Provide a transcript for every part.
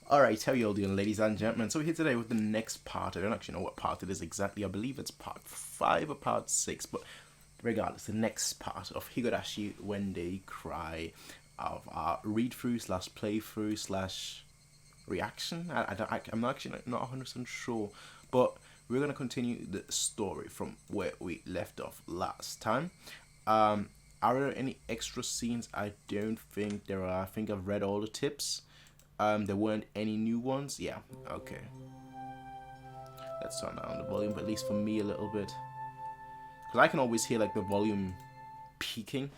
Alright, how you all doing, ladies and gentlemen? So we're here today with the next part. I don't actually know what part it is exactly. I believe it's part 5 or part 6, but regardless, the next part of Higurashi When They Cry, of our read-through slash playthrough slash reaction. I'm not actually not 100% sure, but we're going to continue the story from where we left off last time. Are there any extra scenes? I don't think there are. I think I've read all the tips. There weren't any new ones. Yeah, okay. Let's turn down the volume, but at least for me a little bit. Because I can always hear like the volume peaking.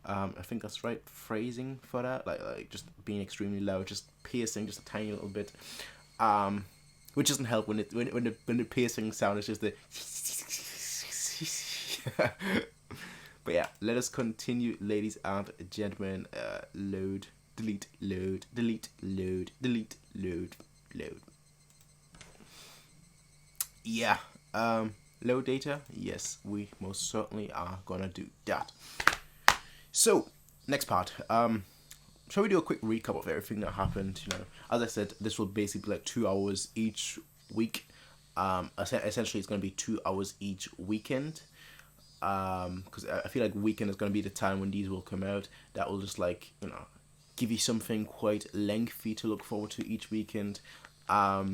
I think that's right phrasing for that. Like just being extremely loud, just piercing just a tiny little bit. Which doesn't help when the piercing sound is just the But yeah, let us continue, ladies and gentlemen. Load. Delete, load, delete, load, delete, load, load. Yeah, load data. Yes, we most certainly are gonna do that. So, next part. Shall we do a quick recap of everything that happened? You know, as I said, this will basically be like 2 hours each week. Essentially, it's gonna be 2 hours each weekend. Because I feel like weekend is gonna be the time when these will come out. That will just give you something quite lengthy to look forward to each weekend. I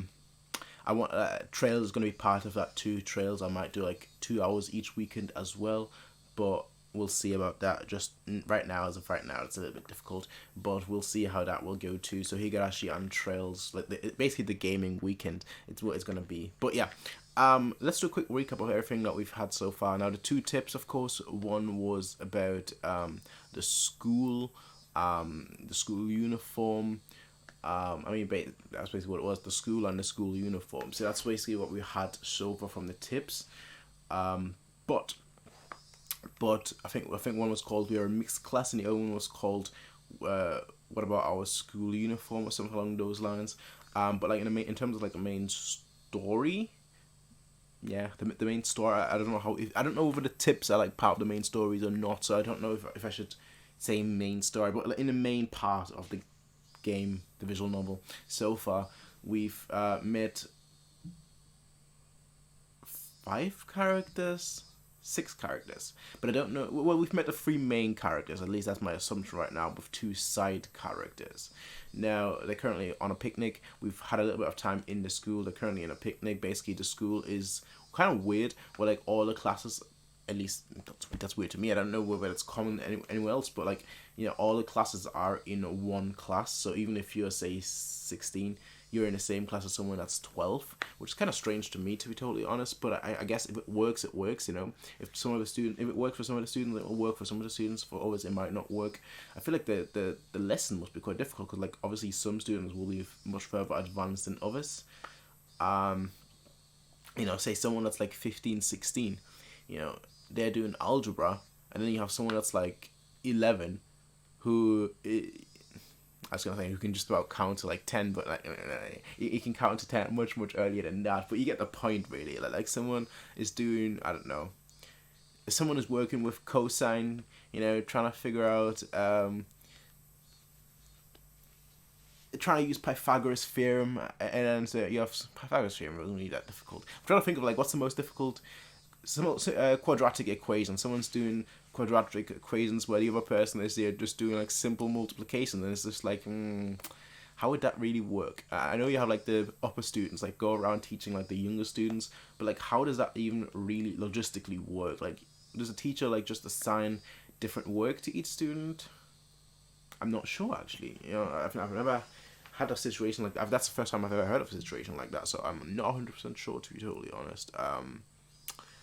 want Trails is going to be part of that too. Trails, I might do like 2 hours each weekend as well, but we'll see about that. Just right now, as of right now, it's a little bit difficult, but we'll see how that will go too. So Higurashi and Trails, like basically the gaming weekend, it's what it's going to be. But yeah, let's do a quick recap of everything that we've had so far. Now the 2 tips, of course, one was about the school. The school uniform. That's basically what it was, the school and the school uniform. So that's basically what we had so far from the tips. But I think one was called We Are a Mixed Class, and the other one was called What About Our School Uniform, or something along those lines. But like in terms of like the main story, yeah, the main story. I don't know I don't know whether the tips are like part of the main stories or not. So I don't know if I should say main story, but in the main part of the game, the visual novel, so far we've met 6 characters, but I don't know. Well, we've met the 3 main characters, at least that's my assumption right now, with 2 side characters. Now they're currently on a picnic. We've had a little bit of time in the school. They're currently in a picnic. Basically the school is kind of weird, where like all the classes, at least that's weird to me. I don't know whether it's common anywhere else, but like, you know, all the classes are in one class. So even if you're say 16, you're in the same class as someone that's 12, which is kind of strange to me, to be totally honest. But I guess if it works, it works. You know, if it works for some of the students, it will work for some of the students. For others, it might not work. I feel like the lesson must be quite difficult, because like obviously some students will be much further advanced than others. You know, say someone that's like 15, 16, you know, they're doing algebra, and then you have someone that's like 11 who who can just about count to like 10, but like he can count to 10 much earlier than that. But you get the point, really. Like someone is doing, I don't know, someone is working with cosine, you know, trying to figure out trying to use Pythagoras theorem, and then so you have Pythagoras theorem. It wasn't really that difficult. I'm trying to think of like what's the most difficult. Some quadratic equation. Someone's doing quadratic equations where the other person is there just doing like simple multiplication, and it's just like, how would that really work? I know you have like the upper students like go around teaching like the younger students, but like how does that even really logistically work? Like, does a teacher like just assign different work to each student? I'm not sure actually. You know, I've never had a situation like that. That's the first time I've ever heard of a situation like that, so I'm not 100% sure, to be totally honest.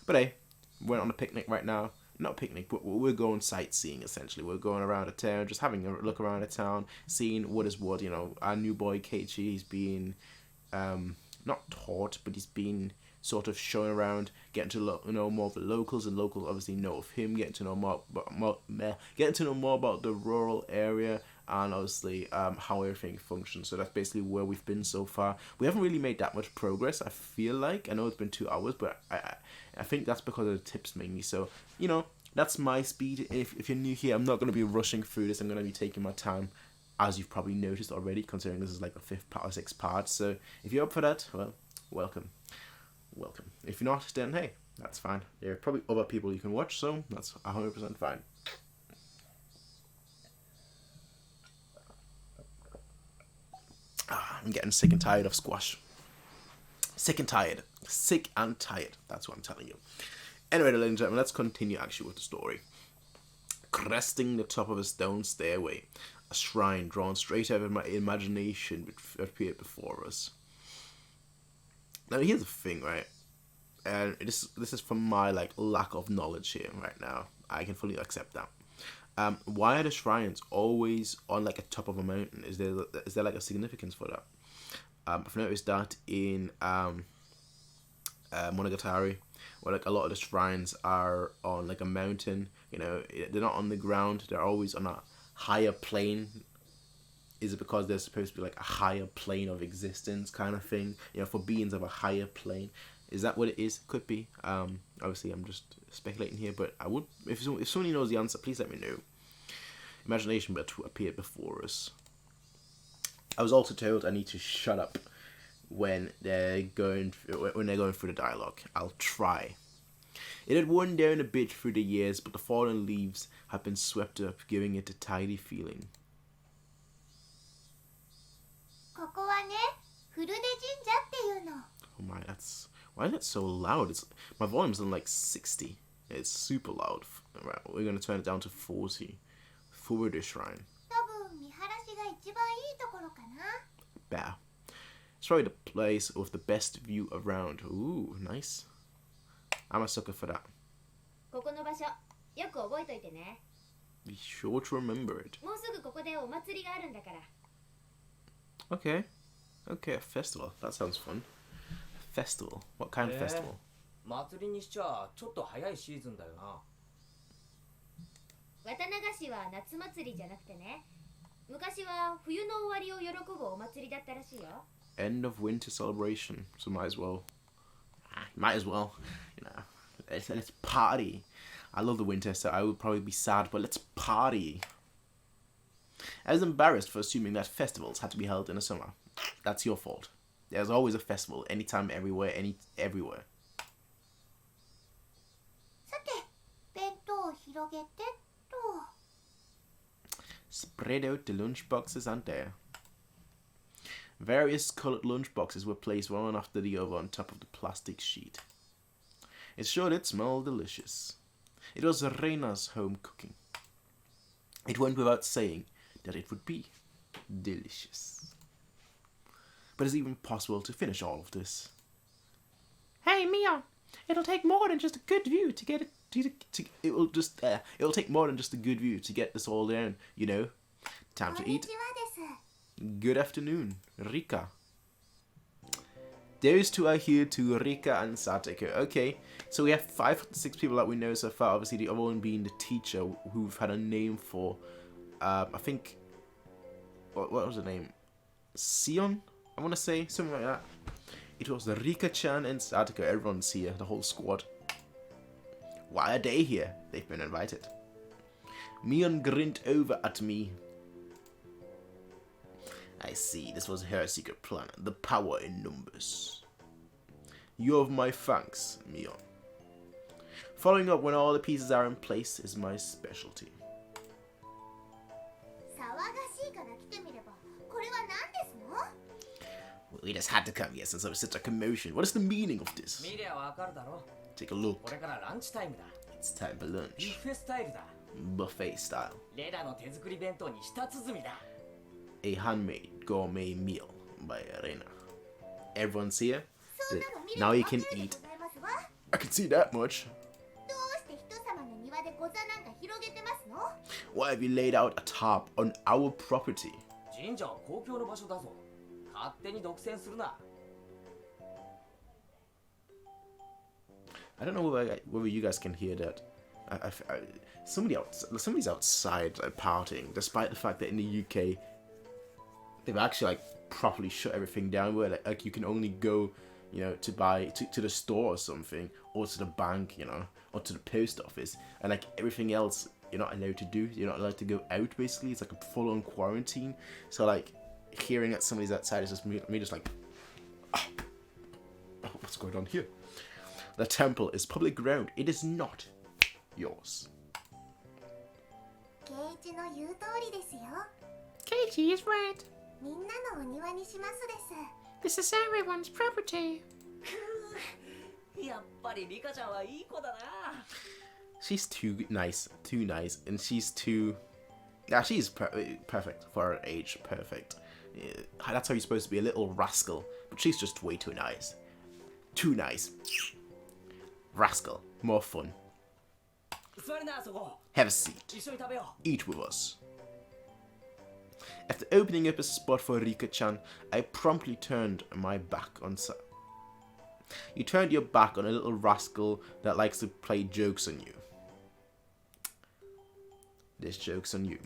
But hey, we're on a picnic right now. Not a picnic, but we're going sightseeing, essentially. We're going around the town, just having a look around the town, seeing what is what. You know, our new boy, Keiichi, he's being not taught, but he's been sort of shown around, getting to know more of the locals, and locals obviously know of him, getting to know more about the rural area, and obviously how everything functions. So that's basically where we've been so far. We haven't really made that much progress, I feel like. I know it's been 2 hours, but I think that's because of the tips mainly. So, you know, that's my speed. If you're new here, I'm not going to be rushing through this. I'm going to be taking my time. as you've probably noticed already, considering this is like the 5th part or 6th part. So if you're up for that, well, welcome. If you're not, then hey, that's fine. There are probably other people you can watch, so that's 100% fine. I'm getting sick and tired of squash. Sick and tired. That's what I'm telling you. Anyway, ladies and gentlemen, let's continue actually with the story. Cresting the top of a stone stairway, a shrine drawn straight out of my imagination appeared before us. Now here's the thing, right? And this is from my like lack of knowledge here right now. I can fully accept that. Why are the shrines always on like a top of a mountain? Is there like a significance for that? I've noticed that in Monogatari, where like a lot of the shrines are on like a mountain. You know, they're not on the ground. They're always on a higher plane. Is it because they're supposed to be like a higher plane of existence kind of thing? You know, for beings of a higher plane. Is that what it is? Could be. Obviously, I'm just speculating here, but I would, if somebody knows the answer, please let me know. Imagination appeared before us. I was also told I need to shut up when they're going through the dialogue. I'll try. It had worn down a bit through the years, but the fallen leaves had been swept up, giving it a tidy feeling. Oh my, why is it so loud? My volume's on like 60. It's super loud. Right, we're gonna turn it down to 40. Furude Shrine. Better. It's probably the place with the best view around. Ooh, nice. I'm a sucker for that. Be sure to remember it. Okay, a festival. That sounds fun. Festival? What kind of festival? 祭りにしちゃちょっと早いシーズンだよな。綿流しは夏祭りじゃなくてね。昔は冬の終わりを喜ぶお祭りだったらしいよ。End of winter celebration. So might as well. You know, let's party. I love the winter, so I would probably be sad, but let's party. I was embarrassed for assuming that festivals had to be held in the summer. That's your fault. There's always a festival, anytime, everywhere, everywhere. Spread out the lunchboxes on there. Various coloured lunchboxes were placed one after the other on top of the plastic sheet. It sure did smell delicious. It was Reina's home cooking. It went without saying that it would be delicious. But is it even possible to finish all of this? Hey Mia, it'll take more than just a good view to get it. It'll take more than just a good view to get this all down. You know, time to eat. Good afternoon, Rika. Those two are here too, Rika and Satoko. Okay, so we have 5 of the 6 people that we know so far. Obviously, the other one being the teacher, who've had a name for. I think. What was the name? Sion? I want to say something like that. It was Rika-chan and Satoko. Everyone's here, the whole squad. Why are they here? They've been invited. Mion grinned over at me. I see, this was her secret plan. The power in numbers. You have my thanks, Mion. Following up when all the pieces are in place is my specialty. We just had to come here since there was such a commotion. What is the meaning of this? Take a look. It's time for lunch. Buffet style. A handmade gourmet meal by Reina. Everyone's here. Now you can eat. I can see that much. Why have you laid out a tarp on our property? I don't know whether you guys can hear that. Somebody's outside partying, despite the fact that in the UK they've actually like properly shut everything down, where like you can only go, you know, to buy to the store or something, or to the bank, you know, or to the post office, and like everything else you're not allowed to do. You're not allowed to go out, basically. It's like a full-on quarantine. So, like, hearing that somebody's outside is just me just like, oh, what's going on here? The temple is public ground. It is not yours. ケイチの言う通りですよ。 Katie is right. みんなのお庭にしますです。 This is everyone's property. やっぱりリカちゃんはいい子だな。 She's too nice, and she's too... Yeah, she's perfect for her age, perfect. Yeah, that's how you're supposed to be, a little rascal, but she's just way too nice. Too nice. Rascal, more fun. 座りなそこ。 Have a seat. 一緒に食べよ Eat with us. After opening up a spot for Rika-chan, I promptly turned my back on You turned your back on a little rascal that likes to play jokes on you. This joke's on you.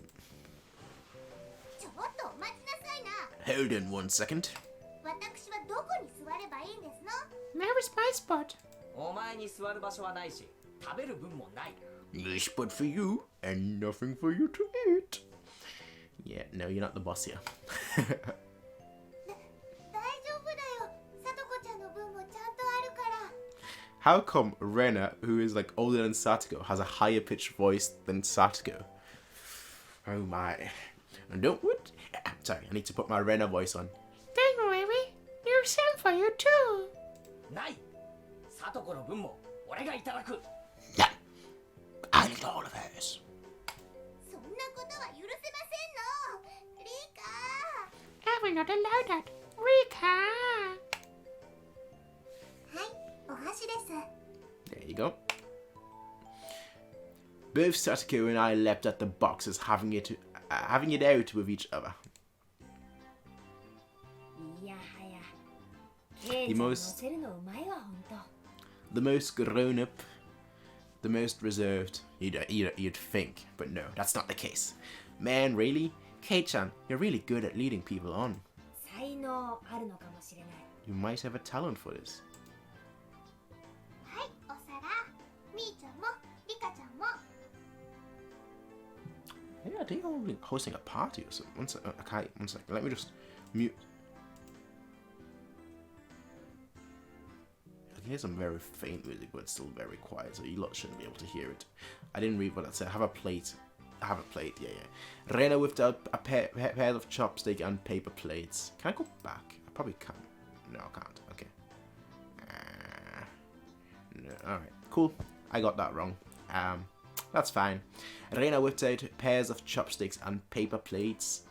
ちょっとお待ちなさいな。 Hold on one second. 私はどこに座ればいいんですの？ Where is my spot? う。お前に座る場所はないし、食べる分もない。 No spot for you, and nothing for you to eat. Yeah, no, you're not the boss here. 大丈夫だよ。さとこちゃんの分もちゃんとあるから。 How come Rena, who is like older than Satoko, has a higher pitched voice than Satoko? Oh my. And don't what? Sorry, I need to put my Rena voice on. Don't worry. There's some for you too. ない。さとこの分も俺がいただく。 Yeah, I need all of hers. そんなことは許せませんの。リカ。 I will not allow that. Rika. はい、お箸です。 There you go. Both Satoko and I leapt at the boxes, having it out with each other. いやはやケイちゃん乗せるのうまいわほんと。 The most grown up, the most reserved, you'd think, but no, that's not the case. Man, really? Kei-chan, you're really good at leading people on. 才能あるのかもしれない。 You might have a talent for this. はい、お皿。みーちゃんも、リカちゃんも。 Yeah, I think I'm hosting a party or something. One second, let me just mute. I can hear some very faint music, but it's still very quiet, so you lot shouldn't be able to hear it. I didn't read what that said. Have a plate. Yeah. Rena whipped out a pair of chopstick and paper plates. Can I go back? I probably can. No, I can't. Okay. No, alright. Cool. I got that wrong. That's fine. Rena whipped out pairs of chopsticks and paper plates.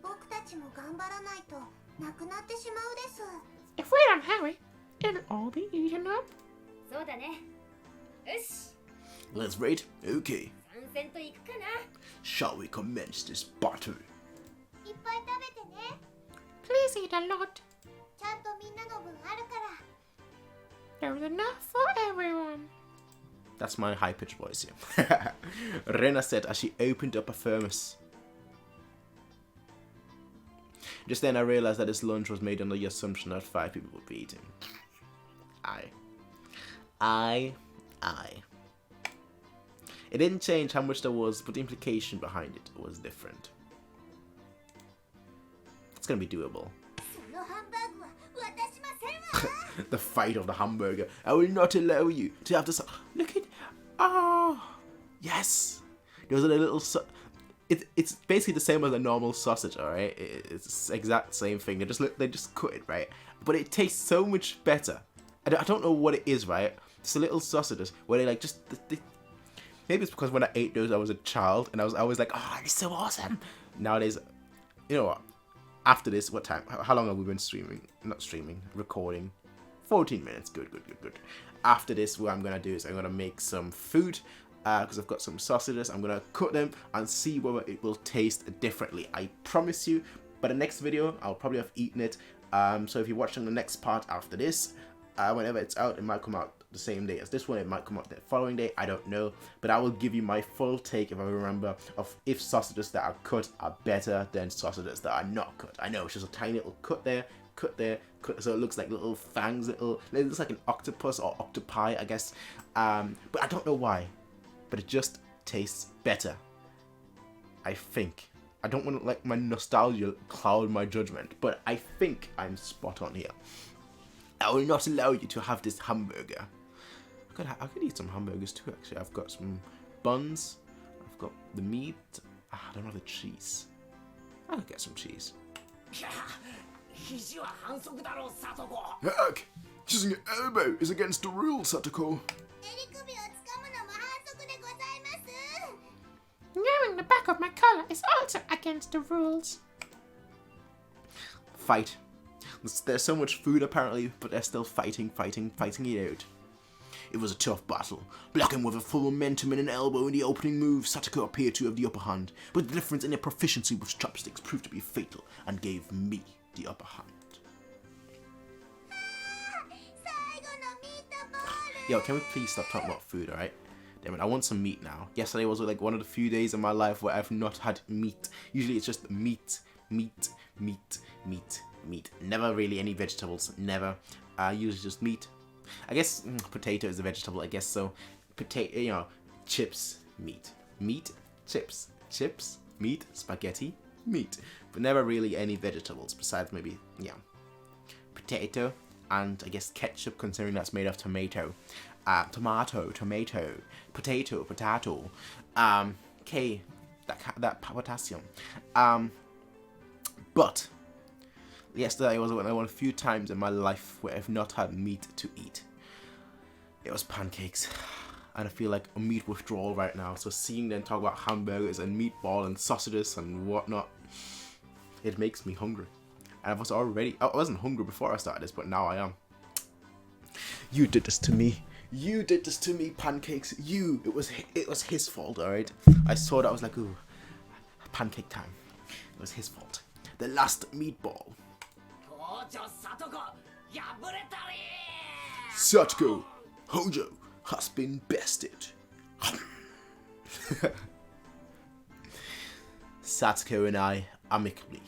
僕たちも頑張らないとなくなってしまうです。 If we don't hurry, it'll all be eaten up. そうだね。よし Let's raid. Okay. 参戦といくかな。 Shall we commence this battle? いっぱい食べてね。 Please eat a lot. ちゃんとみんなの分あるから。 There's enough for everyone. That's my high-pitched voice here. Rena said as she opened up a thermos. Just then I realized that this lunch was made under the assumption that 5 people would be eating. Aye. It didn't change how much there was, but the implication behind it was different. It's gonna be doable. そのハンバーグは渡しませんわ。 The fight of the hamburger. I will not allow you to have this. Look at. Oh, yes. There was a little. It's basically the same as a normal sausage, all right. It's the exact same thing. They just cut it right, but it tastes so much better. I don't know what it is, right? It's the little sausages where they like just. Maybe it's because when I ate those, I was a child and I was always like, oh, it's so awesome. Nowadays, you know what? After this, what time? How long have we been streaming? Not streaming, recording. 14 minutes. Good. After this, what I'm going to do is I'm going to make some food because I've got some sausages. I'm going to cook them and see whether it will taste differently. I promise you. By the next video, I'll probably have eaten it. So if you're watching the next part after this, whenever it's out, it might come out the same day as this one. It might come out the following day. I don't know. But I will give you my full take, if I remember, of if sausages that are cut are better than sausages that are not cut. I know, it's just a tiny little cut there, so it looks like little fangs, it looks like an octopus or octopi, I guess. But I don't know why. But it just tastes better. I think. I don't want to let my nostalgia cloud my judgment, but I think I'm spot on here. I will not allow you to have this hamburger. I could eat some hamburgers too, actually. I've got some buns. I've got the meat. I don't have the cheese. I'll get some cheese. Heck! Using your elbow is against the rules, Satoko. 襟首をつかむのも反則でございます。 Wearing the back of my collar is also against the rules. Fight. There's so much food apparently, but they're still fighting it out. It was a tough battle. Blocking with a full momentum and an elbow in the opening move, Satoko appeared to have the upper hand, but the difference in their proficiency with chopsticks proved to be fatal and gave me the upper hand. Yo, can we please stop talking about food, alright? Damn it, I want some meat now. Yesterday was like one of the few days in my life where I've not had meat. Usually it's just meat. Never really any vegetables, never. Usually just meat. I guess potato is a vegetable, I guess so. Potato, you know, chips, meat. Meat, chips, meat, spaghetti, meat. But never really any vegetables besides maybe, yeah, potato and I guess ketchup, considering that's made of tomato. Tomato, potato, that potassium. But yesterday was one of the few times in my life where I've not had meat to eat. It was pancakes, and I feel like a meat withdrawal right now. So seeing them talk about hamburgers and meatball and sausages and whatnot, it makes me hungry. And I wasn't hungry before I started this, but now I am. You did this to me. You did this to me, pancakes. It was his fault, alright? I saw that, I was like, ooh, pancake time. It was his fault. The last meatball. Satoko, Hojo has been bested. Satoko and I amicably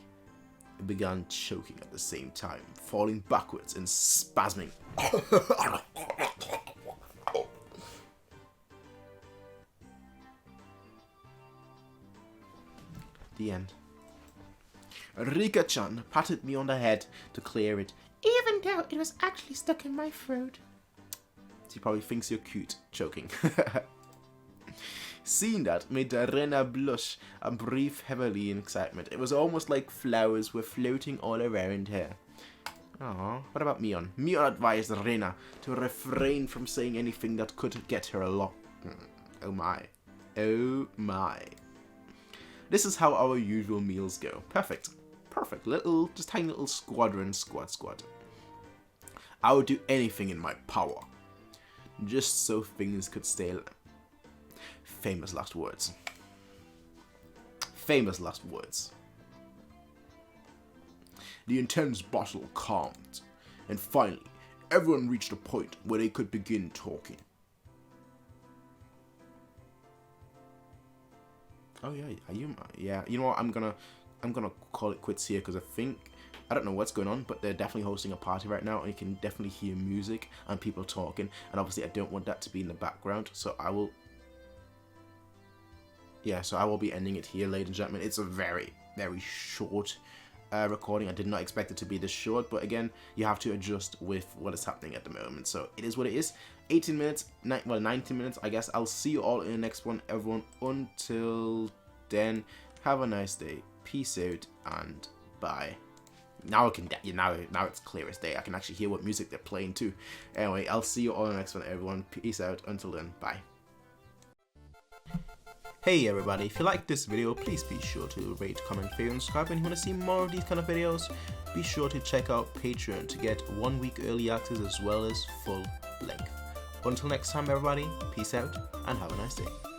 began choking at the same time, falling backwards and spasming. The end. Rika-chan patted me on the head to clear it, Even though it was actually stuck in my throat. She probably thinks you're cute, choking. Seeing that made Rena blush and breathe heavily in excitement. It was almost like flowers were floating all around her. Aww, what about Mion? Mion advised Rena to refrain from saying anything that could get her a lot. Oh my. Oh my. This is how our usual meals go. Perfect. Perfect. Just tiny little squad. I would do anything in my power, just so things could stay. Famous last words. Famous last words. The intense battle calmed, and finally, everyone reached a point where they could begin talking. Oh yeah, you know what? I'm gonna call it quits here because I don't know what's going on, but they're definitely hosting a party right now, and you can definitely hear music and people talking, and obviously I don't want that to be in the background, so I will be ending it here, ladies and gentlemen. It's a very, very short recording. I did not expect it to be this short, but again, you have to adjust with what is happening at the moment, so it is what it is. 18 minutes, 19 minutes, I guess. I'll see you all in the next one, everyone. Until then, have a nice day. Peace out and bye. Now now it's clear as day. I can actually hear what music they're playing too. Anyway, I'll see you all in the next one, everyone. Peace out. Until then, bye. Hey everybody, if you like this video, please be sure to rate, comment, favorite, and subscribe. And if you want to see more of these kind of videos, be sure to check out Patreon to get 1 week early access as well as full length. Until next time everybody, peace out and have a nice day.